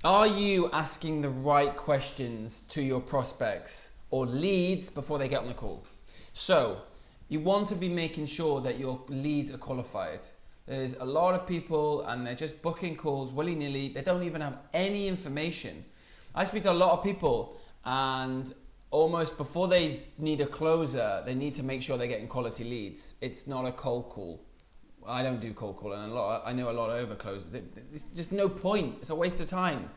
Are you asking the right questions to your prospects or leads before they get on the call? So you want to be making sure that your leads are qualified. There's a lot of people and they're just booking calls willy-nilly. They don't even have any information. I speak to a lot of people and almost before they need a closer, they need to make sure they're getting quality leads. It's not a cold call. I don't do cold calling, and I know a lot of overclosers. There's just no point. It's a waste of time.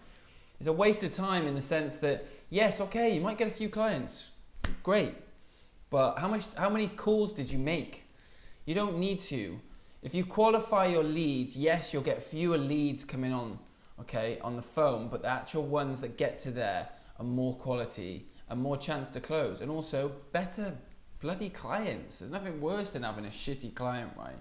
It's a waste of time in the sense that, yes, okay, you might get a few clients, great, but how many calls did you make? You don't need to. If you qualify your leads, yes, you'll get fewer leads coming on, okay, on the phone, but the actual ones that get to there are more quality and more chance to close, and also better bloody clients. There's nothing worse than having a shitty client, right?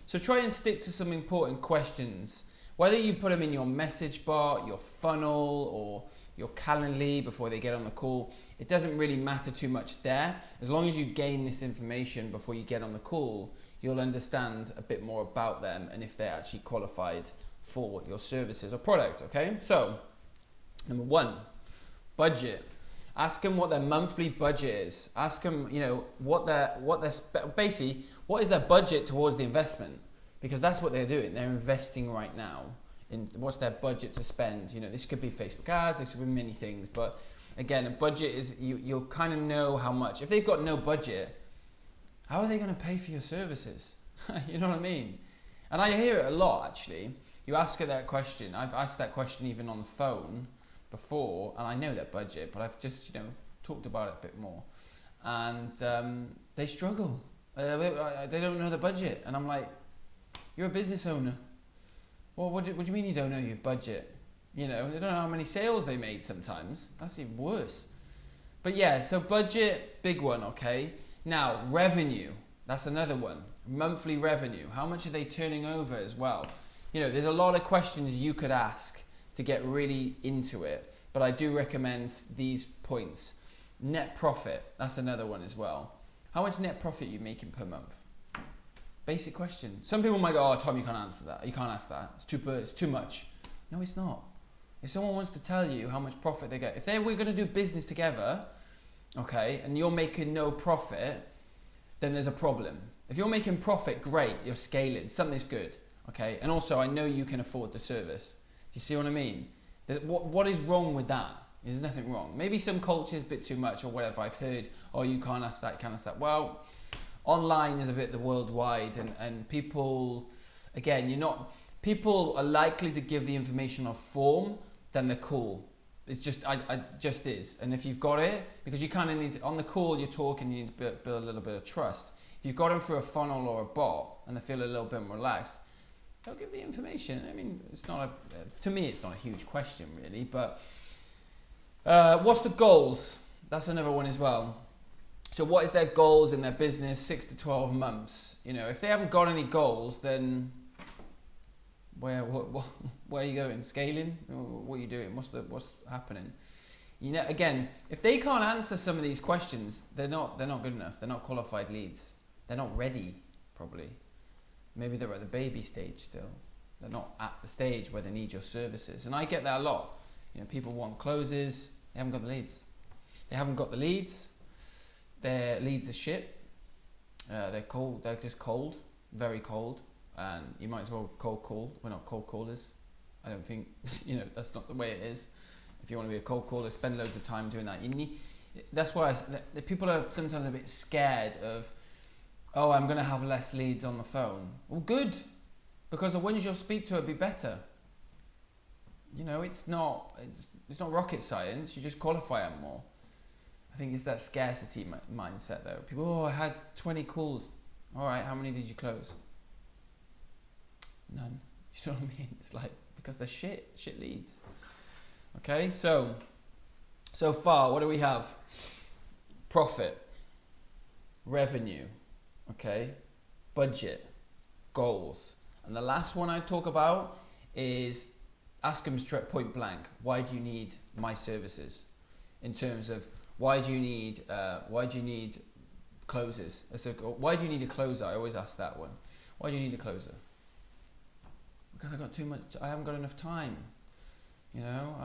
So try and stick to some important questions. Whether you put them in your message bot, your funnel, or your Calendly before they get on the call, it doesn't really matter too much there. As long as you gain this information before you get on the call, you'll understand a bit more about them and if they're actually qualified for your services or product, okay? So, number one, budget. Ask them what their monthly budget is. Ask them, basically, what is their budget towards the investment? Because that's what they're doing. They're investing right now in what's their budget to spend. This could be Facebook ads, this could be many things. But again, a budget is, you'll kind of know how much. If they've got no budget, how are they going to pay for your services? You know what I mean? And I hear it a lot, actually. You ask her that question. I've asked that question even on the phone before, and I know their budget, but I've just, talked about it a bit more. And they struggle. They don't know the budget. And I'm like, you're a business owner. Well, what do you mean you don't know your budget? They don't know how many sales they made sometimes. That's even worse. But yeah, so budget, big one, okay? Now, revenue, that's another one. Monthly revenue, how much are they turning over as well? There's a lot of questions you could ask to get really into it, but I do recommend these points. Net profit, that's another one as well. How much net profit are you making per month? Basic question. Some people might go, oh, Tom, you can't answer that. You can't ask that. It's too much. No, it's not. If someone wants to tell you how much profit they get, we're going to do business together, okay, and you're making no profit, then there's a problem. If you're making profit, great, you're scaling, something's good, okay? And also, I know you can afford the service. Do you see what I mean? What is wrong with that? There's nothing wrong. Maybe some culture's a bit too much or whatever. I've heard, oh, you can't ask that, you can't ask that. Well, online is a bit the worldwide, and people, again, people are likely to give the information on form than the call. It's just, I just is. And if you've got it, because you kind of need to, on the call you're talking, you need to build a little bit of trust. If you've got them through a funnel or a bot and they feel a little bit more relaxed, they'll give the information. I mean, to me, it's not a huge question really, but what's the goals? That's another one as well. So what is their goals in their business 6 to 12 months? If they haven't got any goals, then where are you going? Scaling? What are you doing? What's happening? Again, if they can't answer some of these questions, they're not good enough. They're not qualified leads. They're not ready, probably. Maybe they're at the baby stage still. They're not at the stage where they need your services. And I get that a lot. People want closes. They haven't got the leads. They haven't got the leads. Their leads are shit. They're cold. They're just cold, very cold. And you might as well cold call. We're not cold callers. I don't think, that's not the way it is. If you want to be a cold caller, spend loads of time doing that. That's why the people are sometimes a bit scared of, oh, I'm going to have less leads on the phone. Well, good, because the ones you'll speak to will be better. It's not rocket science. You just qualify them more. I think it's that scarcity mindset though. People, oh, I had 20 calls. All right, how many did you close? None. You know what I mean? It's like, because they're shit leads. Okay, so far, what do we have? Profit, revenue, okay, budget, goals. And the last one I talk about is ask them straight point blank, why do you need my services? In terms of, why do you need closes? So, why do you need a closer? I always ask that one. Why do you need a closer? Because I haven't got enough time. You know,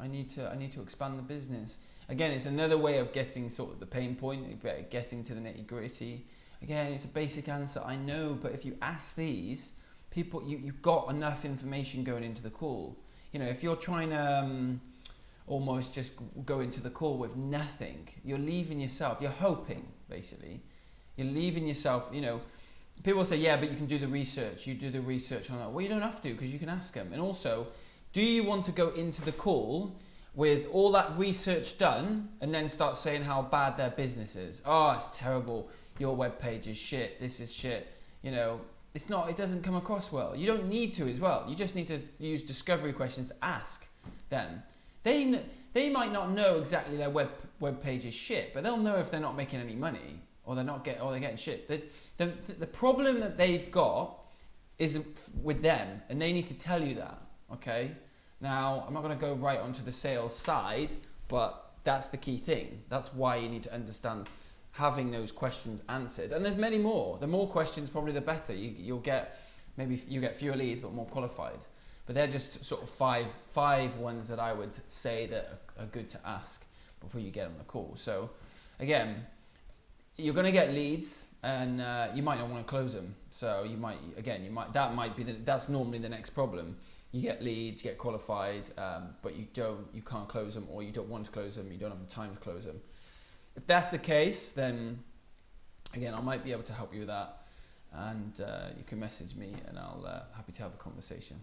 I need to expand the business. Again, it's another way of getting sort of the pain point, getting to the nitty gritty. Again, it's a basic answer, I know, but if you ask these, people, you've got enough information going into the call. You know, if you're trying to almost just go into the call with nothing, you're leaving yourself, you're hoping, basically. You're leaving yourself, you know, people say, yeah, but you can do the research. You do the research on that. Well, you don't have to, because you can ask them. And also, do you want to go into the call with all that research done and then start saying how bad their business is? Oh, it's terrible. Your webpage is shit. This is shit. You know, it's not. It doesn't come across well. You don't need to as well. You just need to use discovery questions to ask them. They might not know exactly their webpage is shit, but they'll know if they're not making any money or they're getting shit. The problem that they've got is with them, and they need to tell you that. Okay. Now, I'm not going to go right onto the sales side, but that's the key thing. That's why you need to understand having those questions answered. And there's many more. The more questions, probably the better. You'll get, maybe you get fewer leads, but more qualified. But they're just sort of five ones that I would say that are good to ask before you get on the call. So again, you're going to get leads, and you might not want to close them. So that's normally the next problem. You get leads, you get qualified, but you can't close them, or you don't want to close them, you don't have the time to close them. If that's the case, then again, I might be able to help you with that, and you can message me, and I'll happy to have a conversation.